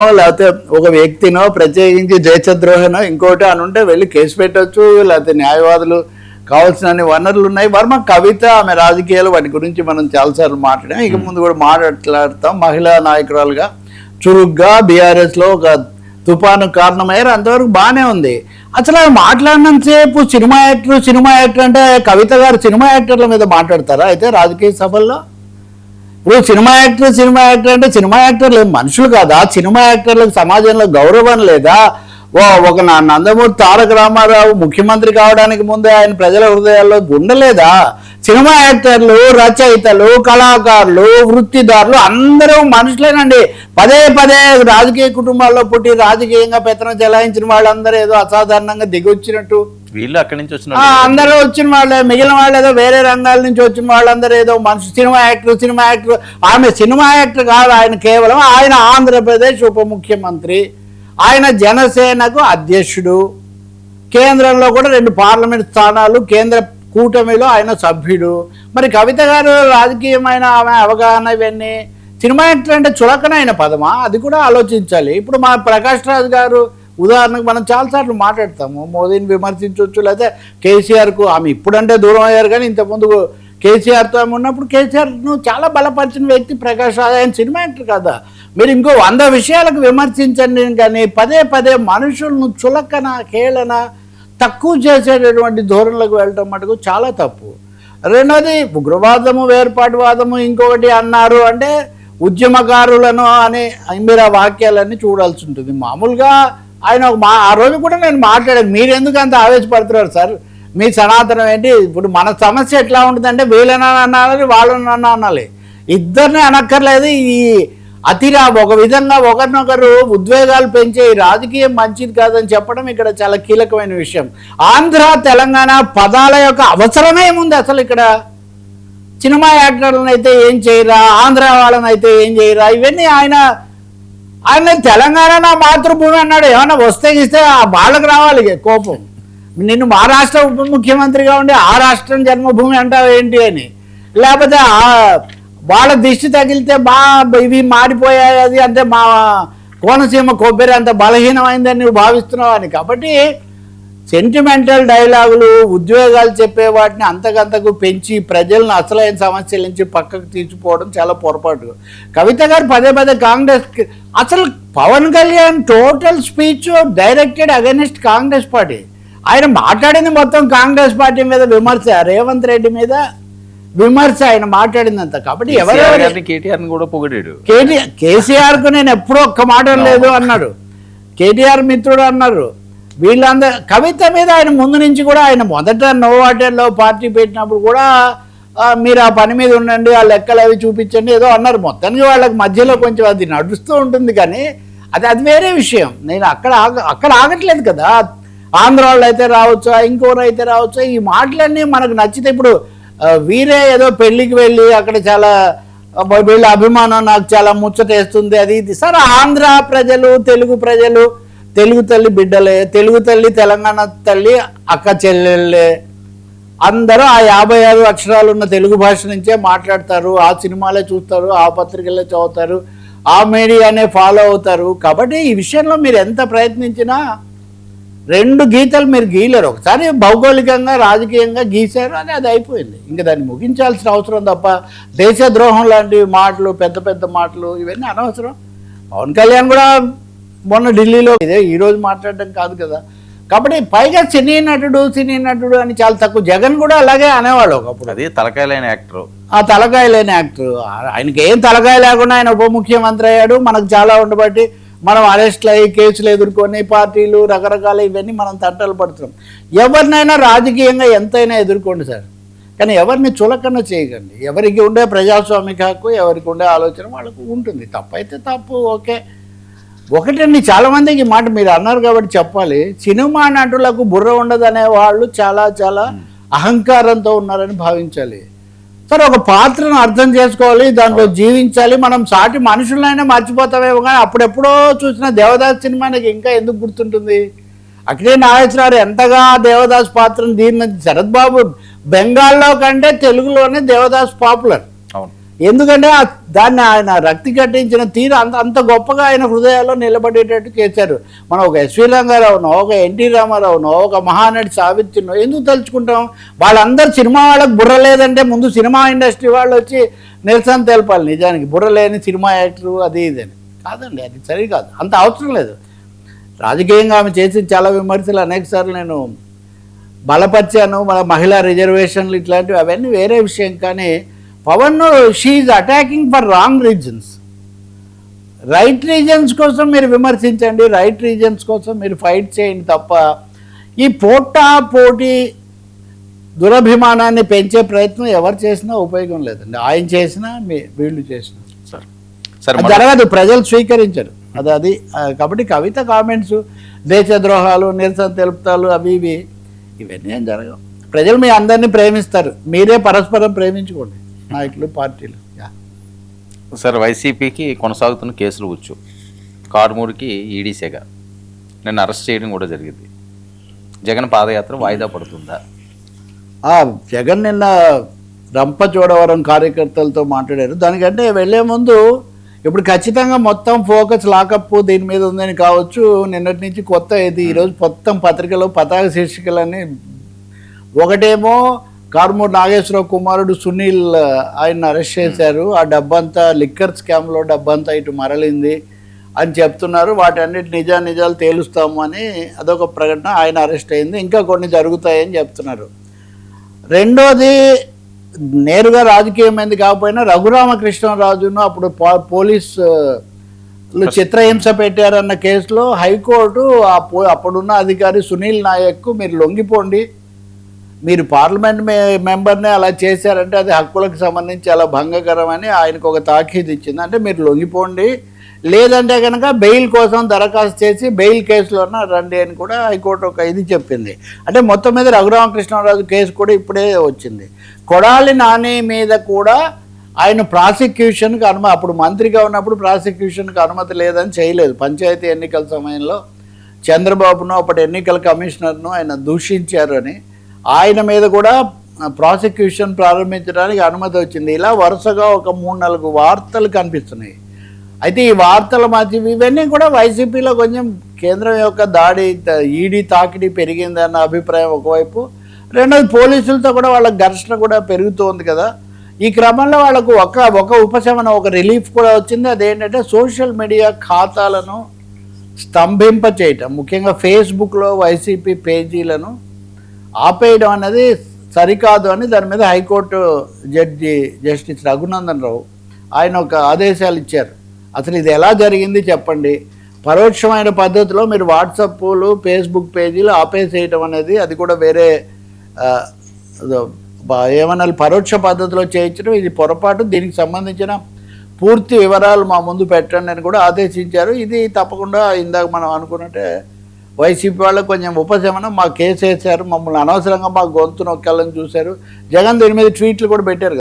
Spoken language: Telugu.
లేకపోతే ఒక వ్యక్తినో ప్రత్యేకించి దేశద్రోహనో ఇంకోటి అని ఉంటే వెళ్ళి కేసు పెట్టవచ్చు. లేకపోతే న్యాయవాదులు కావాల్సిన వనరులు ఉన్నాయి. వర్మ కవిత ఆమె రాజకీయాలు వాటి గురించి మనం చాలాసార్లు మాట్లాడాం. ఇక ముందు కూడా మాట్లాడతాం. మహిళా నాయకురాలుగా చురుగ్గా బీఆర్ఎస్లో ఒక తుఫాను కారణమయ్యారు. అంతవరకు బాగానే ఉంది. అసలు మాట్లాడినంతసేపు సినిమా యాక్టర్ అంటే కవిత గారు సినిమా యాక్టర్ల మీద మాట్లాడతారా అయితే రాజకీయ సభల్లో? ఇప్పుడు సినిమా యాక్టర్ అంటే సినిమా యాక్టర్లు మనుషులు కాదా? సినిమా యాక్టర్లకు సమాజంలో గౌరవం లేదా? ఒక నందమూరి తారక రామారావు ముఖ్యమంత్రి కావడానికి ముందే ఆయన ప్రజల హృదయాల్లో ఉండలేదా? సినిమా యాక్టర్లు, రచయితలు, కళాకారులు, వృత్తిదారులు అందరూ మనుషులేనండి. పదే రాజకీయ కుటుంబాల్లో పుట్టి రాజకీయంగా పెత్తనం చెలాయించిన వాళ్ళందరూ ఏదో అసాధారణంగా దిగొచ్చినట్టు వీళ్ళు అక్కడి నుంచి వచ్చిన అందరూ వచ్చిన వాళ్ళే. మిగిలిన వాళ్ళు ఏదో వేరే రంగాల నుంచి వచ్చిన వాళ్ళందరూ ఏదో మనుషులు. సినిమా యాక్టర్ ఆమె సినిమా యాక్టర్ కాదు. ఆయన కేవలం ఆయన ఆంధ్రప్రదేశ్ ఉప ముఖ్యమంత్రి, ఆయన జనసేనకు అధ్యక్షుడు, కేంద్రంలో కూడా 2 పార్లమెంట్ స్థానాలు, కేంద్ర కూటమిలో ఆయన సభ్యుడు. మరి కవిత గారు రాజకీయమైన ఆమె అవగాహన ఇవన్నీ సినిమా యాక్టర్ అంటే చులకనైన పదమా? అది కూడా ఆలోచించాలి. ఇప్పుడు మా ప్రకాష్ రాజ్ గారు ఉదాహరణకు మనం చాలాసార్లు మాట్లాడతాము. మోదీని విమర్శించవచ్చు, లేకపోతే కేసీఆర్కు ఆమె ఇప్పుడంటే దూరం అయ్యారు కానీ ఇంతకుముందు కేసీఆర్తో ఆమె ఉన్నప్పుడు కేసీఆర్ను చాలా బలపరిచిన వ్యక్తి ప్రకాష్ రాజ్. ఆయన సినిమా యాక్టర్ కదా. మీరు ఇంకో 100 విషయాలకు విమర్శించండి కానీ పదే మనుషులను చులకన, హేళన, తక్కువ చేసేటటువంటి ధోరణులకు వెళ్ళటం మటుకు చాలా తప్పు. రెండోది ఉగ్రవాదము, వేర్పాటువాదము ఇంకొకటి అన్నారు అంటే ఉద్యమకారులను అనే మీరు ఆ వాక్యాలన్నీ చూడాల్సి ఉంటుంది. మామూలుగా ఆయన ఆ రోజు కూడా నేను మాట్లాడాను. మీరు ఎందుకు అంత ఆవేశపడుతున్నారు సార్? మీ సనాతనం ఏంటి? ఇప్పుడు మన సమస్య ఎట్లా ఉంటుందంటే వీళ్ళని అనాలి, వాళ్ళని అనాలి, ఇద్దరిని అనక్కర్లేదు. ఈ అతిరా ఒక విధంగా ఒకరినొకరు ఉద్వేగాలు పెంచే ఈ రాజకీయం మంచిది కాదని చెప్పడం ఇక్కడ చాలా కీలకమైన విషయం. ఆంధ్ర, తెలంగాణ పదాల యొక్క అవసరమే ఏముంది అసలు ఇక్కడ? సినిమా యాక్టర్లను అయితే ఏం చేయరా, ఆంధ్ర వాళ్ళని అయితే ఏం చేయరా? ఇవన్నీ ఆయన తెలంగాణ నా మాతృభూమి అన్నాడు. ఏమన్నా వస్తే ఇస్తే వాళ్ళకి రావాలి కోపం. నిన్ను మహారాష్ట్ర ఉప ముఖ్యమంత్రిగా ఉండి ఆ రాష్ట్రం జన్మభూమి అంటావు ఏంటి అని, లేకపోతే వాళ్ళ దిష్టి తగిలితే ఇవి మారిపోయాయి అది అంటే మా కోనసీమ కొబ్బరి అంత బలహీనమైందని నువ్వు భావిస్తున్నావు అని. కాబట్టి సెంటిమెంటల్ డైలాగులు, ఉద్వేగాలు చెప్పే వాటిని అంతకంతకు పెంచి ప్రజలను అసలైన సమస్యల నుంచి పక్కకు తీర్చిపోవడం చాలా పొరపాటు. కవిత గారు పదే కాంగ్రెస్, అసలు Pawan Kalyan total speech directed against Congress party. ఆయన మాట్లాడింది మొత్తం కాంగ్రెస్ పార్టీ మీద విమర్శ, రేవంత్ రెడ్డి మీద విమర్శ ఆయన మాట్లాడిందంత. కాబట్టి కేటీఆర్ కూడా పొగిడాడు. కేసీఆర్కు నేను ఎప్పుడూ ఒక్క మాట లేదు అన్నాడు. కేటీఆర్ మిత్రుడు అన్నారు. వీళ్ళందరూ కవిత మీద ఆయన ముందు నుంచి కూడా ఆయన మొదట నోవాటర్లో పార్టీ పెట్టినప్పుడు కూడా మీరు ఆ పని మీద ఉండండి, ఆ లెక్కలు అవి చూపించండి ఏదో అన్నారు. మొత్తానికి వాళ్ళకి మధ్యలో కొంచెం అది నడుస్తూ ఉంటుంది కానీ అది వేరే విషయం. నేను అక్కడ ఆగట్లేదు కదా. ఆంధ్ర వాళ్ళు అయితే రావచ్చా, ఇంకోరు అయితే రావచ్చా, ఈ మాటలన్నీ మనకు నచ్చితే. ఇప్పుడు వీరే ఏదో పెళ్ళికి వెళ్ళి అక్కడ చాలా వీళ్ళ అభిమానం నాకు చాలా ముచ్చటేస్తుంది అది ఇది. సార్ ఆంధ్ర ప్రజలు, తెలుగు ప్రజలు, తెలుగు తల్లి బిడ్డలే, తెలుగు తల్లి తెలంగాణ తల్లి అక్క చెల్లెళ్ళే, అందరూ ఆ 56 అక్షరాలు ఉన్న తెలుగు భాష నుంచే మాట్లాడతారు, ఆ సినిమాలే చూస్తారు, ఆ పత్రికలే చదువుతారు, ఆ మీడియానే ఫాలో అవుతారు. కాబట్టి ఈ విషయంలో మీరు ఎంత ప్రయత్నించినా 2 గీతలు మీరు గీయలేరు. ఒకసారి భౌగోళికంగా రాజకీయంగా గీశారు అని అది అయిపోయింది. ఇంకా దాన్ని ముగించాల్సిన అవసరం తప్ప దేశద్రోహం లాంటి మాటలు, పెద్ద మాటలు ఇవన్నీ అనవసరం. పవన్ కళ్యాణ్ కూడా మొన్న ఢిల్లీలో ఇదే ఈరోజు మాట్లాడడం కాదు కదా. కాబట్టి పైగా సినీ నటుడు అని చాలా తక్కువ. జగన్ కూడా అలాగే అనేవాడు ఒకప్పుడు. అదే తలకాయ లేని యాక్టర్. ఆ తలకాయ లేని యాక్టర్. ఆయనకి ఏం తలకాయ లేకుండా ఆయన ఉప ముఖ్యమంత్రి అయ్యాడు. మనకు చాలా ఉండబట్టి మనం అరెస్ట్లు అయ్యి కేసులు ఎదుర్కొని పార్టీలు రకరకాల ఇవన్నీ మనం తంటలు పడుతున్నాం. ఎవరినైనా రాజకీయంగా ఎంతైనా ఎదుర్కోండి సార్, కానీ ఎవరిని చులకన చేయకండి. ఎవరికి ఉండే ప్రజాస్వామిక హక్కు, ఎవరికి ఉండే ఆలోచన వాళ్ళకు ఉంటుంది. తప్పైతే తప్పు, ఓకే. ఒకటండి, చాలామందికి మాట మీరు అన్నారు కాబట్టి చెప్పాలి. సినిమా నటులకు బుర్ర ఉండదనే వాళ్ళు చాలా అహంకారంతో ఉన్నారని భావించాలి. సరే ఒక పాత్రను అర్థం చేసుకోవాలి, దాంట్లో జీవించాలి. మనం సాటి మనుషులైనా మర్చిపోతామేమో కానీ అప్పుడెప్పుడో చూసిన దేవదాస్ సినిమా నాకు ఇంకా ఎందుకు గుర్తుంటుంది? అక్కడే నాగేశ్వరరావు ఎంతగా దేవదాస్ పాత్రను శరత్ బాబు బెంగాల్లో కంటే తెలుగులోనే దేవదాస్ పాపులర్. ఎందుకంటే దాన్ని ఆయన రక్తి కట్టించిన తీరు అంత గొప్పగా ఆయన హృదయాల్లో నిలబడేటట్టు చేశారు. మనం ఒక ఎస్వి రంగారావునో, ఒక ఎన్టీ రామారావునో, ఒక మహానటి సావిత్రినో ఎందుకు తలుచుకుంటాం? వాళ్ళందరూ సినిమా వాళ్ళకి బుర్ర లేదంటే ముందు సినిమా ఇండస్ట్రీ వాళ్ళు వచ్చి నిరసన తెలపాలి. నిజానికి బుర్ర లేని సినిమా యాక్టరు అది ఇదని కాదండి, అది సరికాదు, అంత అవసరం లేదు. రాజకీయంగా ఆమె చేసిన చాలా విమర్శలు అనేకసార్లు నేను బలపరిచాను. మన మహిళా రిజర్వేషన్లు ఇట్లాంటివి అవన్నీ వేరే విషయం. కానీ పవన్ షీఈ్ attacking for wrong reasons. Right reasons కోసం మీరు విమర్శించండి, రైట్ రీజన్స్ కోసం మీరు ఫైట్ చేయండి తప్ప ఈ పోటీ దురభిమానాన్ని పెంచే ప్రయత్నం ఎవరు చేసినా ఉపయోగం లేదండి. ఆయన చేసినా వీళ్ళు చేసినా అది జరగదు, ప్రజలు స్వీకరించరు. అది కాబట్టి కవిత కామెంట్స్, దేశద్రోహాలు, నిరసన తెలుపుతాలు అవి ఇవన్నీ ఏం జరగవు. ప్రజలు మీ అందరినీ ప్రేమిస్తారు, మీరే పరస్పరం ప్రేమించుకోండి నాయకులు, పార్టీలు. సార్, వైసీపీకి కొనసాగుతున్న కేసులు వచ్చు. కారుమూరికి ఈడీసేగా నిన్న అరెస్ట్ చేయడం కూడా జరిగింది. జగన్ పాదయాత్ర వాయిదా పడుతుందా? జగన్ నిన్న రంపచోడవరం కార్యకర్తలతో మాట్లాడారు. దానికంటే వెళ్లే ముందు ఇప్పుడు ఖచ్చితంగా మొత్తం ఫోకస్ లాకప్ దీని మీద ఉందని కావచ్చు. నిన్నటి నుంచి కొత్త ఇది ఈరోజు మొత్తం పత్రికలో పతాక శీర్షికలని, ఒకటేమో కారుమూరి నాగేశ్వరరావు కుమారుడు సునీల్ ఆయన అరెస్ట్ చేశారు, ఆ డబ్బంతా లిక్కర్ స్కామ్లో డబ్బంతా ఇటు మరలింది అని చెప్తున్నారు. వాటన్నిటి నిజాలు తేలుస్తాము అని అదొక ప్రకటన. ఆయన అరెస్ట్ అయింది, ఇంకా కొన్ని జరుగుతాయని చెప్తున్నారు. రెండోది నేరుగా రాజకీయమైంది కాకపోయినా రఘురామకృష్ణరాజును అప్పుడు పోలీసులు చిత్రహింస పెట్టారన్న కేసులో హైకోర్టు అప్పుడున్న అధికారి సునీల్ నాయక్కు మీరు లొంగిపోండి, మీరు పార్లమెంట్ మెంబర్నే అలా చేశారంటే అది హక్కులకు సంబంధించి చాలా భంగకరమని ఆయనకు ఒక తాకీదు ఇచ్చింది. అంటే మీరు లొంగిపోండి, లేదంటే కనుక బెయిల్ కోసం దరఖాస్తు చేసి బెయిల్ కేసులోన రండి అని కూడా హైకోర్టు ఒక ఇది చెప్పింది. అంటే మొత్తం మీద రఘురామకృష్ణరాజు కేసు కూడా ఇప్పుడే వచ్చింది. కొడాలి నాని మీద కూడా ఆయన ప్రాసిక్యూషన్కి అప్పుడు మంత్రిగా ఉన్నప్పుడు ప్రాసిక్యూషన్కి అనుమతి లేదని చేయలేదు. పంచాయతీ ఎన్నికల సమయంలో చంద్రబాబును అప్పటి ఎన్నికల కమిషనర్ను ఆయన దూషించారు అని ఆయన మీద కూడా ప్రాసిక్యూషన్ ప్రారంభించడానికి అనుమతి వచ్చింది. ఇలా వరుసగా ఒక 3-4 వార్తలు కనిపిస్తున్నాయి. అయితే ఈ వార్తల మధ్య ఇవన్నీ కూడా వైసీపీలో కొంచెం కేంద్రం యొక్క దాడి, ఈడీ తాకిడి పెరిగిందన్న అభిప్రాయం ఒకవైపు, రెండోది పోలీసులతో కూడా వాళ్ళ ఘర్షణ కూడా పెరుగుతోంది కదా. ఈ క్రమంలో వాళ్ళకు ఒక ఉపశమనం, ఒక రిలీఫ్ కూడా వచ్చింది. అదేంటంటే సోషల్ మీడియా ఖాతాలను స్తంభింప చేయటం, ముఖ్యంగా ఫేస్బుక్లో వైసీపీ పేజీలను ఆపేయడం అనేది సరికాదు అని దాని మీద high court judge justice Raghunandan Rao ఆయన ఒక ఆదేశాలు ఇచ్చారు. అసలు ఇది ఎలా జరిగింది చెప్పండి, పరోక్షమైన పద్ధతిలో మీరు వాట్సాప్లు ఫేస్బుక్ పేజీలు ఆపేసేయటం అనేది అది కూడా వేరే ఏమన్నా పరోక్ష పద్ధతిలో చేయించడం ఇది పొరపాటు, దీనికి సంబంధించిన పూర్తి వివరాలు మా ముందు పెట్టండి అని కూడా ఆదేశించారు. ఇది తప్పకుండా ఇందాక మనం అనుకున్నట్టే వైసీపీ వాళ్ళకి కొంచెం ఉపశమనం. మా కేసు వేశారు, మమ్మల్ని అనవసరంగా మా గొంతు నొక్కాలని చూశారు. జగన్ దీని మీద ట్వీట్లు కూడా పెట్టారు.